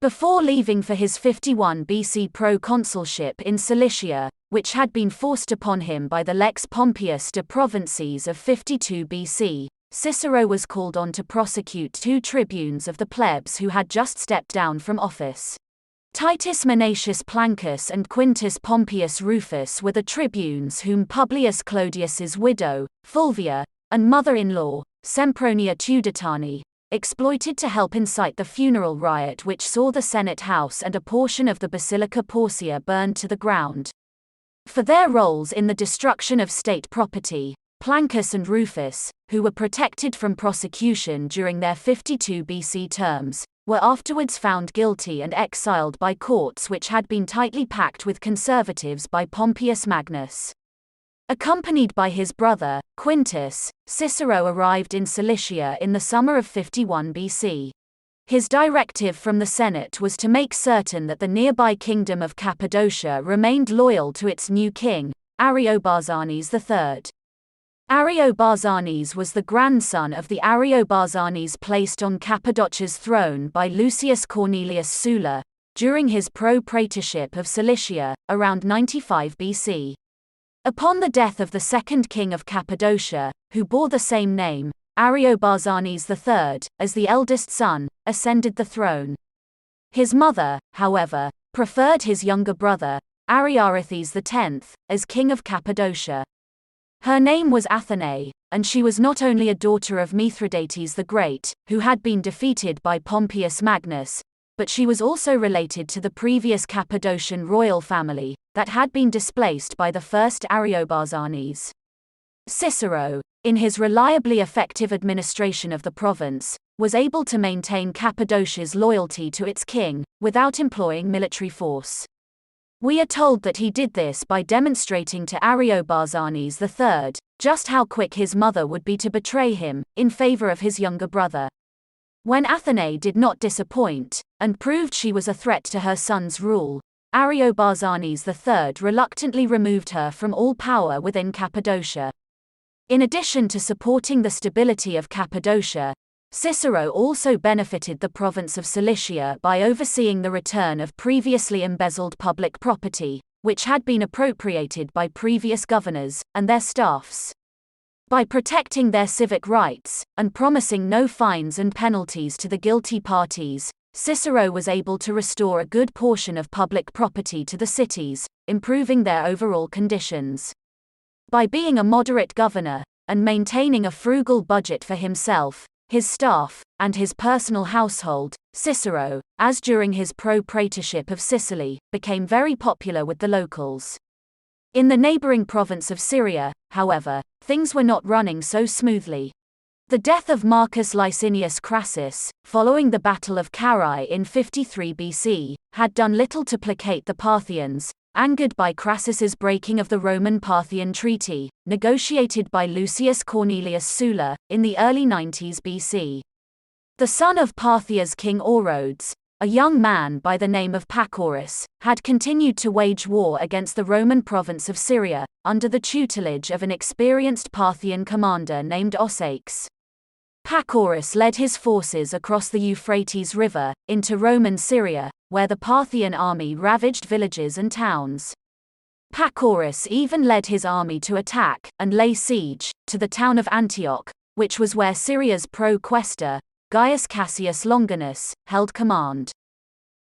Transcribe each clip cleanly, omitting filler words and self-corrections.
Before leaving for his 51 BC proconsulship in Cilicia, which had been forced upon him by the Lex Pompeius de Provinces of 52 BC, Cicero was called on to prosecute two tribunes of the plebs who had just stepped down from office. Titus Manatius Plancus and Quintus Pompeius Rufus were the tribunes whom Publius Clodius's widow, Fulvia, and mother-in-law, Sempronia Tuditanni, exploited to help incite the funeral riot which saw the Senate House and a portion of the Basilica Porcia burned to the ground. For their roles in the destruction of state property, Plancus and Rufus, who were protected from prosecution during their 52 BC terms, were afterwards found guilty and exiled by courts which had been tightly packed with conservatives by Pompeius Magnus. Accompanied by his brother, Quintus, Cicero arrived in Cilicia in the summer of 51 BC. His directive from the Senate was to make certain that the nearby kingdom of Cappadocia remained loyal to its new king, Ariobarzanes III. Ariobarzanes was the grandson of the Ariobarzanes placed on Cappadocia's throne by Lucius Cornelius Sulla, during his pro-praetorship of Cilicia, around 95 BC. Upon the death of the second king of Cappadocia, who bore the same name, Ariobarzanes III, as the eldest son, ascended the throne. His mother, however, preferred his younger brother, Ariarathes X, as king of Cappadocia. Her name was Athenae, and she was not only a daughter of Mithridates the Great, who had been defeated by Pompeius Magnus, but she was also related to the previous Cappadocian royal family, that had been displaced by the first Ariobarzanes. Cicero, in his reliably effective administration of the province, was able to maintain Cappadocia's loyalty to its king, without employing military force. We are told that he did this by demonstrating to Ariobarzanes III just how quick his mother would be to betray him, in favor of his younger brother. When Athenae did not disappoint, and proved she was a threat to her son's rule, Ariobarzanes III reluctantly removed her from all power within Cappadocia. In addition to supporting the stability of Cappadocia, Cicero also benefited the province of Cilicia by overseeing the return of previously embezzled public property, which had been appropriated by previous governors and their staffs. By protecting their civic rights, and promising no fines and penalties to the guilty parties, Cicero was able to restore a good portion of public property to the cities, improving their overall conditions. By being a moderate governor, and maintaining a frugal budget for himself, his staff, and his personal household, Cicero, as during his pro-praetorship of Sicily, became very popular with the locals. In the neighboring province of Syria, however, things were not running so smoothly. The death of Marcus Licinius Crassus, following the Battle of Carrhae in 53 BC, had done little to placate the Parthians, angered by Crassus's breaking of the Roman-Parthian treaty, negotiated by Lucius Cornelius Sulla, in the early 90s BC. The son of Parthia's king Orodes, a young man by the name of Pacorus, had continued to wage war against the Roman province of Syria, under the tutelage of an experienced Parthian commander named Osax. Pacorus led his forces across the Euphrates River, into Roman-Syria, where the Parthian army ravaged villages and towns. Pacorus even led his army to attack, and lay siege, to the town of Antioch, which was where Syria's pro-questor, Gaius Cassius Longinus, held command.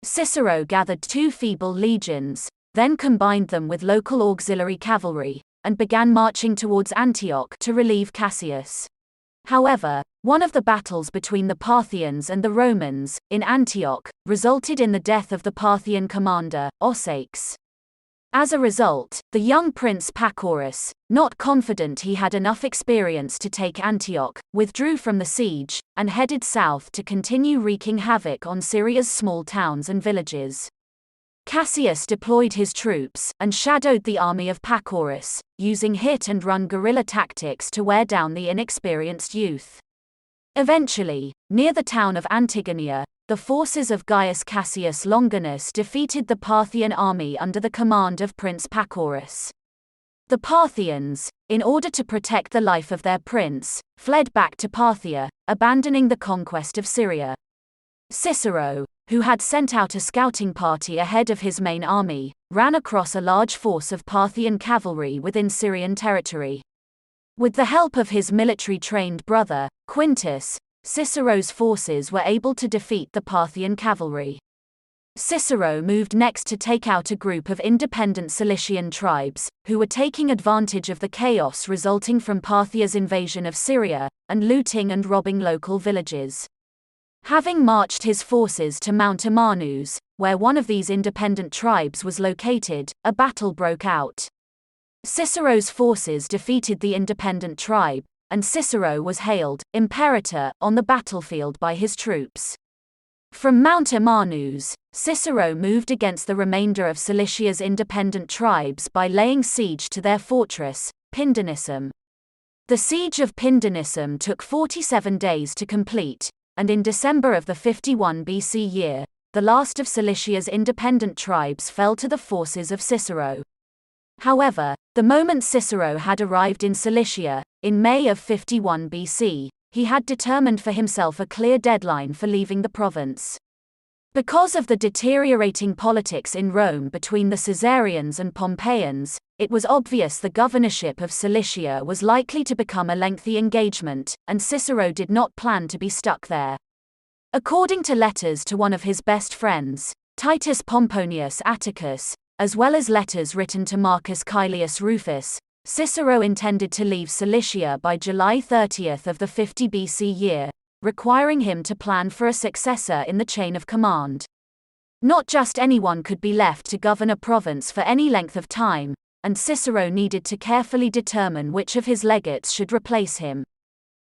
Cicero gathered 2 feeble legions, then combined them with local auxiliary cavalry, and began marching towards Antioch to relieve Cassius. However, one of the battles between the Parthians and the Romans, in Antioch, resulted in the death of the Parthian commander, Osax. As a result, the young prince Pacorus, not confident he had enough experience to take Antioch, withdrew from the siege, and headed south to continue wreaking havoc on Syria's small towns and villages. Cassius deployed his troops, and shadowed the army of Pacorus, using hit-and-run guerrilla tactics to wear down the inexperienced youth. Eventually, near the town of Antigonia, the forces of Gaius Cassius Longinus defeated the Parthian army under the command of Prince Pacorus. The Parthians, in order to protect the life of their prince, fled back to Parthia, abandoning the conquest of Syria. Cicero, who had sent out a scouting party ahead of his main army, ran across a large force of Parthian cavalry within Syrian territory. With the help of his military-trained brother, Quintus, Cicero's forces were able to defeat the Parthian cavalry. Cicero moved next to take out a group of independent Cilician tribes, who were taking advantage of the chaos resulting from Parthia's invasion of Syria, and looting and robbing local villages. Having marched his forces to Mount Amanus, where one of these independent tribes was located, a battle broke out. Cicero's forces defeated the independent tribe, and Cicero was hailed imperator on the battlefield by his troops. From Mount Amanus, Cicero moved against the remainder of Cilicia's independent tribes by laying siege to their fortress, Pindenissum. The siege of Pindenissum took 47 days to complete, and in December of the 51 BC year, the last of Cilicia's independent tribes fell to the forces of Cicero. However, the moment Cicero had arrived in Cilicia, in May of 51 BC, he had determined for himself a clear deadline for leaving the province. Because of the deteriorating politics in Rome between the Caesarians and Pompeians, it was obvious the governorship of Cilicia was likely to become a lengthy engagement, and Cicero did not plan to be stuck there. According to letters to one of his best friends, Titus Pomponius Atticus, as well as letters written to Marcus Caelius Rufus, Cicero intended to leave Cilicia by July 30 of the 50 BC year, requiring him to plan for a successor in the chain of command. Not just anyone could be left to govern a province for any length of time, and Cicero needed to carefully determine which of his legates should replace him.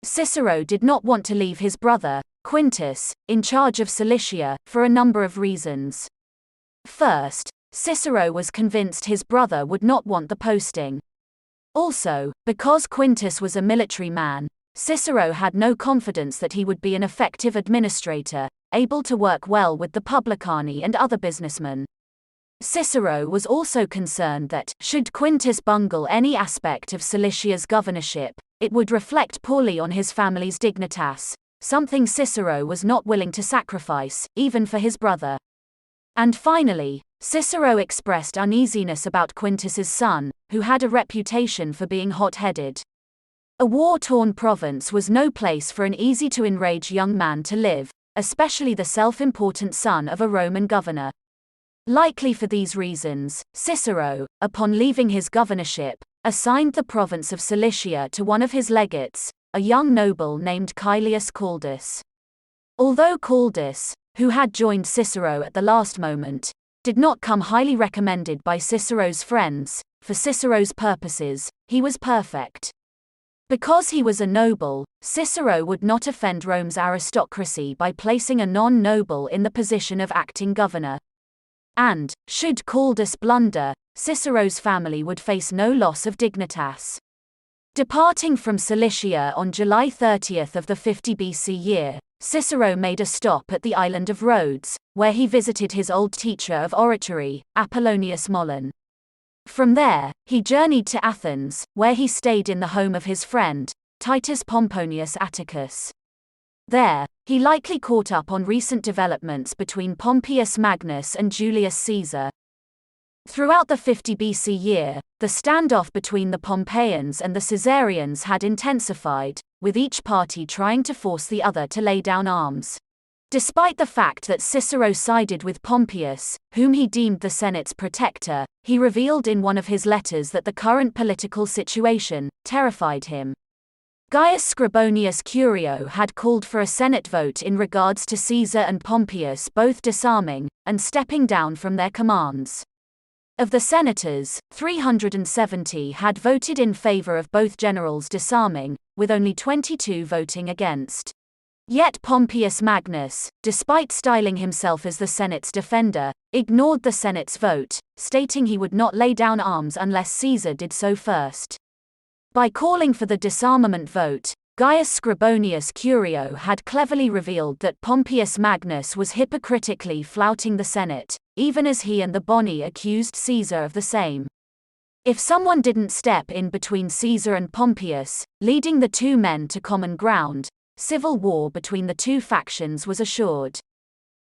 Cicero did not want to leave his brother, Quintus, in charge of Cilicia, for a number of reasons. First, Cicero was convinced his brother would not want the posting. Also, because Quintus was a military man, Cicero had no confidence that he would be an effective administrator, able to work well with the publicani and other businessmen. Cicero was also concerned that, should Quintus bungle any aspect of Cilicia's governorship, it would reflect poorly on his family's dignitas, something Cicero was not willing to sacrifice, even for his brother. And finally, Cicero expressed uneasiness about Quintus's son, who had a reputation for being hot-headed. A war-torn province was no place for an easy-to-enrage young man to live, especially the self-important son of a Roman governor. Likely for these reasons, Cicero, upon leaving his governorship, assigned the province of Cilicia to one of his legates, a young noble named Caelius Caldus. Although Caldus, who had joined Cicero at the last moment, did not come highly recommended by Cicero's friends, for Cicero's purposes, he was perfect. Because he was a noble, Cicero would not offend Rome's aristocracy by placing a non-noble in the position of acting governor. And, should Caldus blunder, Cicero's family would face no loss of dignitas. Departing from Cilicia on July 30 of the 50 BC year, Cicero made a stop at the island of Rhodes, where he visited his old teacher of oratory, Apollonius Molon. From there, he journeyed to Athens, where he stayed in the home of his friend, Titus Pomponius Atticus. There, he likely caught up on recent developments between Pompeius Magnus and Julius Caesar. Throughout the 50 BC year, the standoff between the Pompeians and the Caesarians had intensified, with each party trying to force the other to lay down arms. Despite the fact that Cicero sided with Pompeius, whom he deemed the Senate's protector, he revealed in one of his letters that the current political situation terrified him. Gaius Scribonius Curio had called for a Senate vote in regards to Caesar and Pompeius both disarming and stepping down from their commands. Of the senators, 370 had voted in favor of both generals disarming, with only 22 voting against. Yet Pompeius Magnus, despite styling himself as the Senate's defender, ignored the Senate's vote, stating he would not lay down arms unless Caesar did so first. By calling for the disarmament vote, Gaius Scribonius Curio had cleverly revealed that Pompeius Magnus was hypocritically flouting the Senate, even as he and the Boni accused Caesar of the same. If someone didn't step in between Caesar and Pompeius, leading the two men to common ground, civil war between the two factions was assured.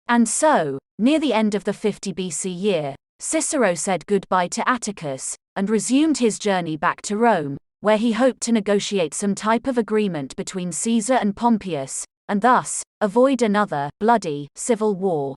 And so, near the end of the 50 BC year, Cicero said goodbye to Atticus, and resumed his journey back to Rome, where he hoped to negotiate some type of agreement between Caesar and Pompeius, and thus, avoid another, bloody, civil war.